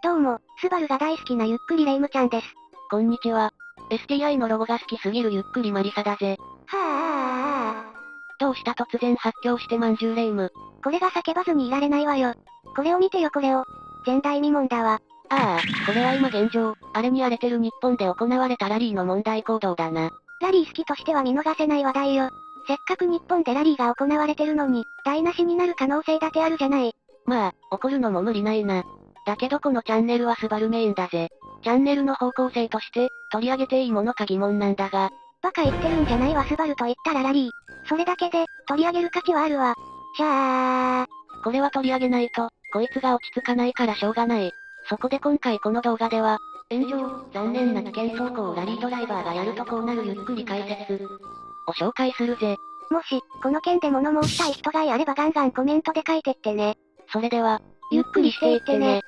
どうも、スバルが大好きなゆっくりレ夢ムちゃんです。こんにちは。STI のロゴが好きすぎるゆっくりマリサだぜ。はぁ。どうした突然発狂してまんじゅうレ夢ム。これが叫ばずにいられないわよ。これを見てよこれを。前代未聞だわ。ああ、これは今現状、荒れに荒れてる日本で行われたラリーの問題行動だな。ラリー好きとしては見逃せない話題よ。せっかく日本でラリーが行われてるのに、台無しになる可能性だってあるじゃない。まあ、怒るのも無理ないな。だけどこのチャンネルはスバルメインだぜ。チャンネルの方向性として、取り上げていいものか疑問なんだが。バカ言ってるんじゃないわスバルと言ったらラリー。それだけで、取り上げる価値はあるわ。しゃー。これは取り上げないと、こいつが落ち着かないからしょうがない。そこで今回この動画では、炎上、残念な危険走行をラリードライバーがやるとこうなるゆっくり解説を紹介するぜ。もし、この件で物申したい人がいればガンガンコメントで書いてってね。それでは、ゆっくりしていってね。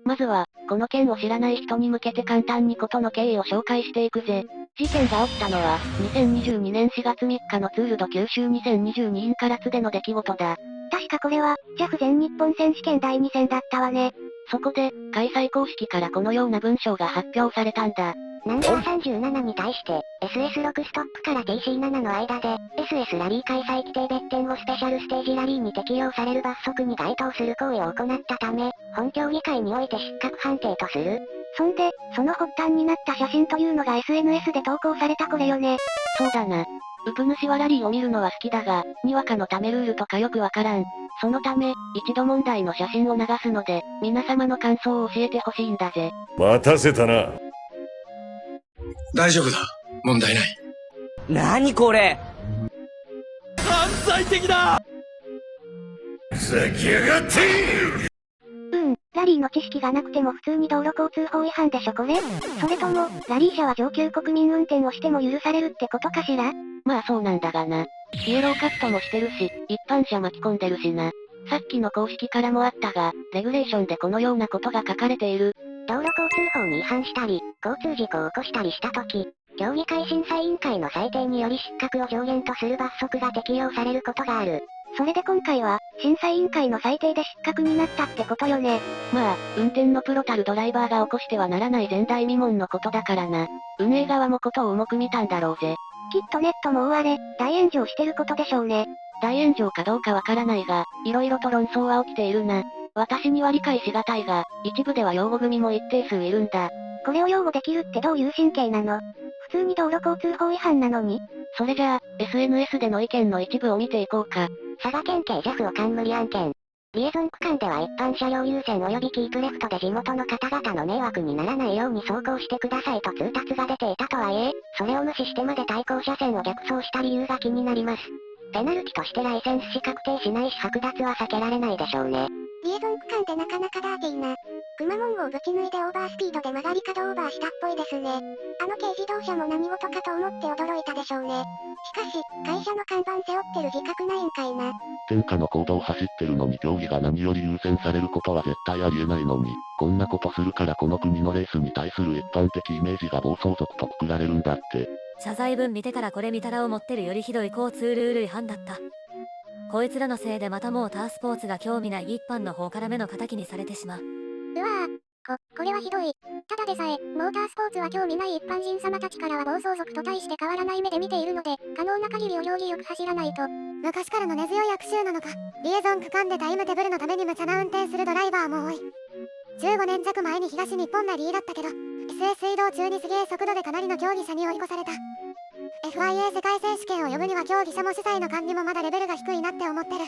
まずは、この件を知らない人に向けて簡単に事の経緯を紹介していくぜ。事件が起きたのは、2022年4月3日のツールド九州2022インカラツでの出来事だ。確かこれは、JAF 全日本選手権第2戦だったわね。そこで、開催公式からこのような文章が発表されたんだ。ナンバー37に対して、SS6 ストップから TC7 の間で、SS ラリー開催規定別点をスペシャルステージラリーに適用される罰則に該当する行為を行ったため、本競技会において失格判定とする。そんで、その発端になった写真というのが SNS で投稿されたこれよね。そうだな。ウプ主はラリーを見るのは好きだが、にわかのためルールとかよくわからん。そのため、一度問題の写真を流すので、皆様の感想を教えてほしいんだぜ。待たせたな。大丈夫だ。問題ない。何これ。犯罪的だ。ふざけやがって。ラリーの知識がなくても普通に道路交通法違反でしょこれ。それとも、ラリー車は上級国民運転をしても許されるってことかしら。まあそうなんだがな。イエローカットもしてるし、一般車巻き込んでるしな。さっきの公式からもあったが、レギュレーションでこのようなことが書かれている。道路交通法に違反したり、交通事故を起こしたりしたとき、競技会審査委員会の裁定により失格を上限とする罰則が適用されることがある。それで今回は、審査委員会の裁定で失格になったってことよね。まあ、運転のプロたるドライバーが起こしてはならない前代未聞のことだからな。運営側もことを重く見たんだろうぜ。きっとネットも大荒れ、大炎上してることでしょうね。大炎上かどうかわからないが、色々と論争は起きているな。私には理解しがたいが、一部では擁護組も一定数いるんだ。これを擁護できるってどういう神経なの？普通に道路交通法違反なのに？それじゃあ、SNS での意見の一部を見ていこうか。佐賀県警 JAF を冠案件。リエゾン区間では一般車両優先及びキープレフトで地元の方々の迷惑にならないように走行してくださいと通達が出ていたとはいえ、それを無視してまで対向車線を逆走した理由が気になります。ペナルティとしてライセンスし確定しないし剥奪は避けられないでしょうね。リエゾン区間でなかなかダーティーな。くまモンゴをぶち抜いてオーバースピードで曲がり角オーバーしたっぽいですね。あの軽自動車も何事かと思って驚いたでしょうね。しかし、会社の看板背負ってる自覚ないんかいな。天下の行動を走ってるのに競技が何より優先されることは絶対ありえないのに、こんなことするからこの国のレースに対する一般的イメージが暴走族とくくられるんだって。謝罪文見てからこれ見たら思ってるよりひどい交通ルール違反だった。こいつらのせいでまたもうタースポーツが興味ない一般の方から目の敵にされてしまう。うわぁ。これはひどい。ただでさえ、モータースポーツは興味ない一般人様たちからは暴走族と対して変わらない目で見ているので、可能な限りお行儀よく走らないと。昔からの根強い悪習なのか、リエゾン区間でタイムテブルのために無茶な運転するドライバーも多い。15年弱前に東日本ラリーだったけど、SS 移動中にすげえ速度でかなりの競技者に追い越された。FIA 世界選手権を呼ぶには競技者も主催の管理もまだレベルが低いなって思ってる。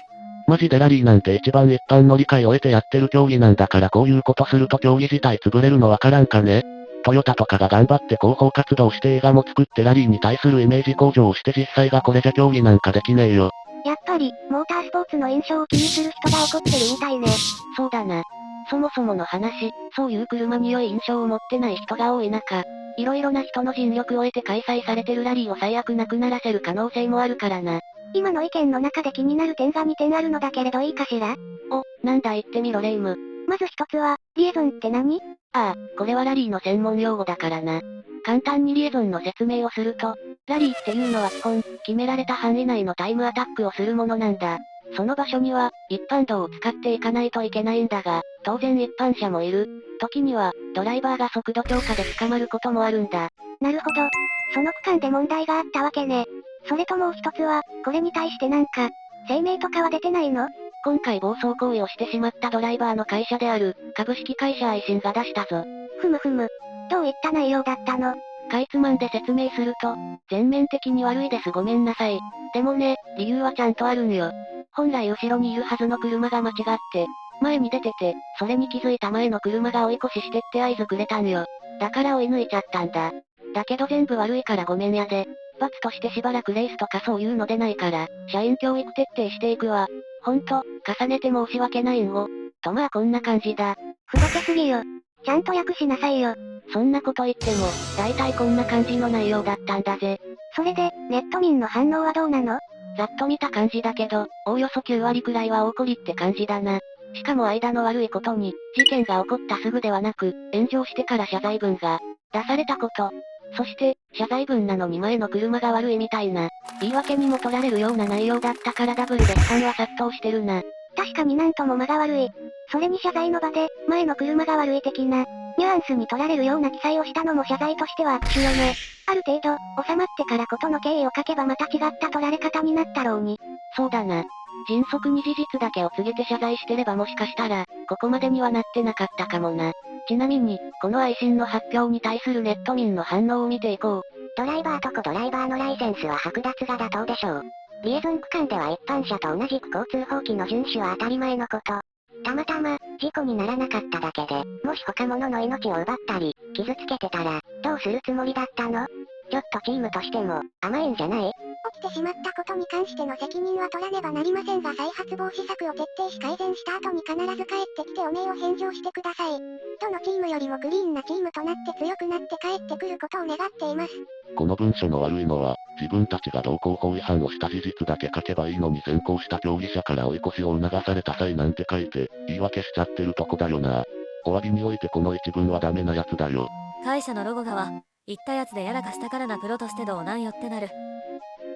マジでラリーなんて一番一般の理解を得てやってる競技なんだからこういうことすると競技自体潰れるのわからんかね。トヨタとかが頑張って広報活動して映画も作ってラリーに対するイメージ向上をして実際がこれじゃ競技なんかできねえよ。やっぱり、モータースポーツの印象を気にする人が怒ってるみたいね。そうだな。そもそもの話、そういう車に良い印象を持ってない人が多い中、いろいろな人の尽力を得て開催されてるラリーを最悪なくならせる可能性もあるからな。今の意見の中で気になる点が2点あるのだけれどいいかしら？お、なんだ言ってみろレ夢ム。まず一つは、リエゾンって何？ああ、これはラリーの専門用語だからな。簡単にリエゾンの説明をすると、ラリーっていうのは基本、決められた範囲内のタイムアタックをするものなんだ。その場所には、一般道を使っていかないといけないんだが、当然一般車もいる。時には、ドライバーが速度超過で捕まることもあるんだ。なるほど。その区間で問題があったわけね。それともう一つは、これに対してなんか、声明とかは出てないの？今回暴走行為をしてしまったドライバーの会社である、株式会社愛信が出したぞ。ふむふむ。どういった内容だったの？かいつまんで説明すると、全面的に悪いですごめんなさい。でもね、理由はちゃんとあるんよ。本来後ろにいるはずの車が間違って、前に出てて、それに気づいた前の車が追い越ししてって合図くれたんよ。だから追い抜いちゃったんだ。だけど全部悪いからごめんやで。罰としてしばらくレースとかそういうの出ないから、社員教育徹底していくわ。ほんと、重ねて申し訳ないんご。とまあこんな感じだ。ふざけすぎよ。ちゃんと訳しなさいよ。そんなこと言っても、大体こんな感じの内容だったんだぜ。それで、ネット民の反応はどうなの？ざっと見た感じだけど、おおよそ9割くらいは大怒りって感じだな。しかも間の悪いことに、事件が起こったすぐではなく、炎上してから謝罪文が出されたこと。そして、謝罪文なのに前の車が悪いみたいな、言い訳にも取られるような内容だったからダブルで批判は殺到してるな。確かになんとも間が悪い。それに謝罪の場で、前の車が悪い的な、ニュアンスに取られるような記載をしたのも謝罪としては悪手よね。ある程度、収まってからことの経緯を書けばまた違った取られ方になったろうに。そうだな。迅速に事実だけを告げて謝罪してればもしかしたら、ここまでにはなってなかったかもな。ちなみに、この愛信の発表に対するネット民の反応を見ていこう。ドライバーとコドライバーのライセンスは剥奪が妥当でしょう。リエゾン区間では一般車と同じく交通法規の遵守は当たり前のこと。たまたま、事故にならなかっただけで、もし他物の命を奪ったり、傷つけてたら、どうするつもりだったの？ちょっとチームとしても、甘いんじゃない？起きてしまったことに関しての責任は取らねばなりませんが再発防止策を徹底し改善した後に必ず帰ってきて汚名を返上してください。どのチームよりもクリーンなチームとなって強くなって帰ってくることを願っています。この文書の悪いのは、自分たちが道交法違反をした事実だけ書けばいいのに先行した競技者から追い越しを促された際なんて書いて、言い訳しちゃってるとこだよな。お詫びにおいてこの一文はダメなやつだよ。会社のロゴがは、言ったやつでやらかしたからなプロとしてどうなんよってなる。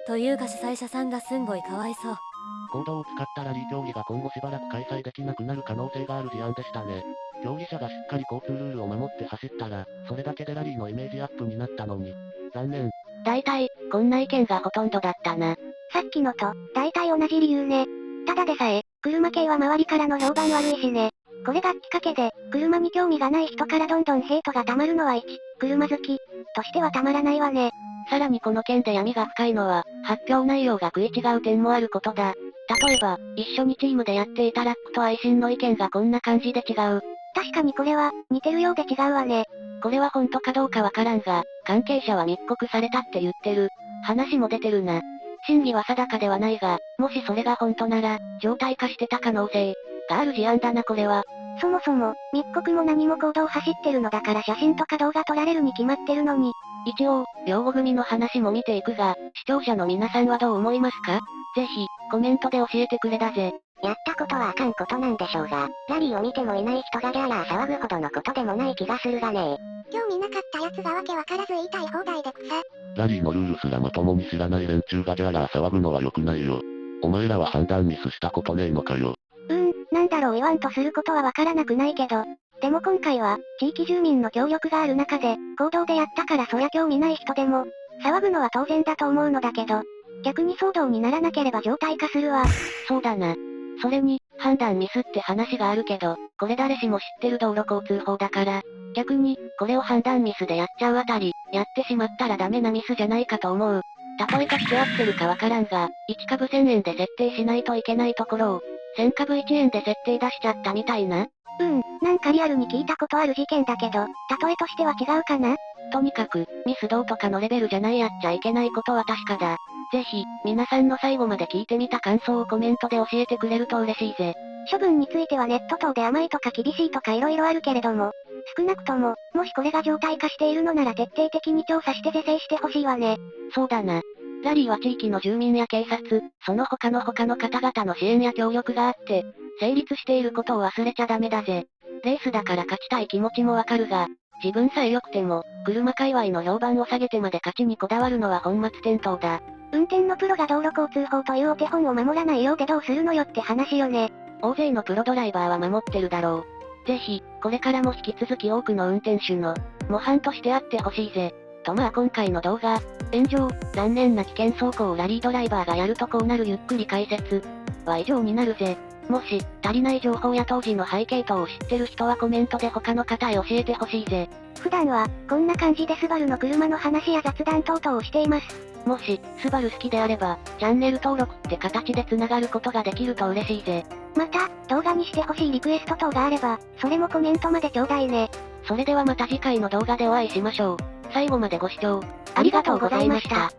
というか主催者さんがすんごいかわいそう。コードを使ったラリー競技が今後しばらく開催できなくなる可能性がある事案でしたね。競技者がしっかり交通ルールを守って走ったら、それだけでラリーのイメージアップになったのに。残念。大体、こんな意見がほとんどだったな。さっきのと、大体同じ理由ね。ただでさえ、車系は周りからの評判悪いしね。これがきっかけで、車に興味がない人からどんどんヘイトが溜まるのは車好き、としてはたまらないわね。さらにこの件で闇が深いのは、発表内容が食い違う点もあることだ。例えば、一緒にチームでやっていたラックと愛心の意見がこんな感じで違う。確かにこれは、似てるようで違うわね。これは本当かどうかわからんが、関係者は密告されたって言ってる。話も出てるな。真偽は定かではないが、もしそれが本当なら、常態化してた可能性がある事案だなこれは。そもそも、密告も何も行動走ってるのだから写真とか動画撮られるに決まってるのに。一応、両国組の話も見ていくが、視聴者の皆さんはどう思いますか？ぜひ、コメントで教えてくれだぜ。やったことはあかんことなんでしょうが、ラリーを見てもいない人がギャーラー騒ぐほどのことでもない気がするがね。興味なかった奴がわけわからず言いたい放題で草。ラリーのルールすらまともに知らない連中がギャーラー騒ぐのは良くないよ。お前らは判断ミスしたことねえのかよ。なんだろう言わんとすることはわからなくないけど。でも今回は、地域住民の協力がある中で、行動でやったからそりゃ興味ない人でも、騒ぐのは当然だと思うのだけど、逆に騒動にならなければ常態化するわ。そうだな。それに、判断ミスって話があるけど、これ誰しも知ってる道路交通法だから、逆に、これを判断ミスでやっちゃうあたり、やってしまったらダメなミスじゃないかと思う。例えとして合ってるかわからんが、1株1000円で設定しないといけないところを、1000株1円で設定出しちゃったみたいな。なんかリアルに聞いたことある事件だけど、例えとしては違うかな？とにかく、ミスどうとかのレベルじゃないやっちゃいけないことは確かだ。ぜひ、皆さんの最後まで聞いてみた感想をコメントで教えてくれると嬉しいぜ。処分についてはネット等で甘いとか厳しいとか色々あるけれども、少なくとも、もしこれが常態化しているのなら徹底的に調査して是正してほしいわね。そうだな。ラリーは地域の住民や警察、その他の方々の支援や協力があって、成立していることを忘れちゃダメだぜ。レースだから勝ちたい気持ちもわかるが、自分さえ良くても、車界隈の評判を下げてまで勝ちにこだわるのは本末転倒だ。運転のプロが道路交通法というお手本を守らないようでどうするのよって話よね。大勢のプロドライバーは守ってるだろう。ぜひ、これからも引き続き多くの運転手の模範としてあってほしいぜ。と今回の動画、炎上、残念な危険走行をラリードライバーがやるとこうなるゆっくり解説は以上になるぜ。もし、足りない情報や当時の背景等を知ってる人はコメントで他の方へ教えてほしいぜ。普段は、こんな感じでスバルの車の話や雑談等々をしています。もし、スバル好きであれば、チャンネル登録って形で繋がることができると嬉しいぜ。また、動画にしてほしいリクエスト等があれば、それもコメントまでちょうだいね。それではまた次回の動画でお会いしましょう。最後までご視聴、ありがとうございました。